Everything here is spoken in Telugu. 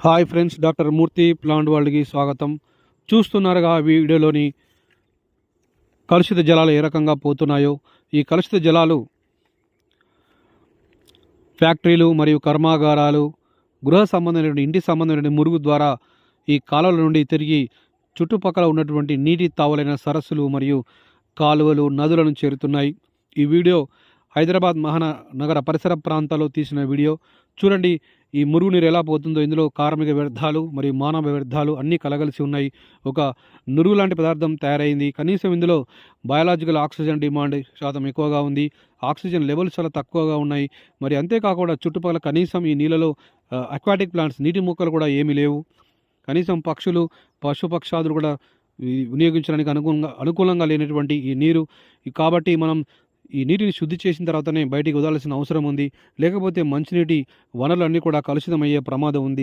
హాయ్ ఫ్రెండ్స్, డాక్టర్ మూర్తి ప్లాంట్ వరల్డ్కి స్వాగతం. చూస్తున్నారుగా వీడియోలోని కలుషిత జలాలు ఏ రకంగా పోతున్నాయో. ఈ కలుషిత జలాలు ఫ్యాక్టరీలు మరియు కర్మాగారాలు, గృహ సంబంధమైన ఇంటి సంబంధమైన మురుగు ద్వారా ఈ కాలువల నుండి తిరిగి చుట్టుపక్కల ఉన్నటువంటి నీటి తావులైన సరస్సులు మరియు కాలువలు, నదులను చేరుతున్నాయి. ఈ వీడియో హైదరాబాద్ మహానగర పరిసర ప్రాంతాల్లో తీసిన వీడియో. చూడండి ఈ మురుగు నీరు ఎలా పోతుందో. ఇందులో కార్మిక వ్యర్థాలు మరియు మానవ వ్యర్థాలు అన్నీ కలగలిసి ఉన్నాయి. ఒక నురుగు లాంటి పదార్థం తయారైంది. కనీసం ఇందులో బయాలజికల్ ఆక్సిజన్ డిమాండ్ శాతం ఎక్కువగా ఉంది. ఆక్సిజన్ లెవెల్స్ చాలా తక్కువగా ఉన్నాయి. మరి అంతేకాకుండా చుట్టుపక్కల కనీసం ఈ నీళ్ళలో అక్వాటిక్ ప్లాంట్స్, నీటి మొక్కలు కూడా ఏమీ లేవు. కనీసం పక్షులు, పశుపక్షాదులు కూడా వినియోగించడానికి అనుకూలంగా లేనటువంటి ఈ నీరు. కాబట్టి మనం ఈ నీటిని శుద్ధి చేసిన తర్వాతనే బయటికి వదలాల్సిన అవసరం ఉంది. లేకపోతే మంచినీటి వనరులన్నీ కూడా కలుషితమయ్యే ప్రమాదం ఉంది.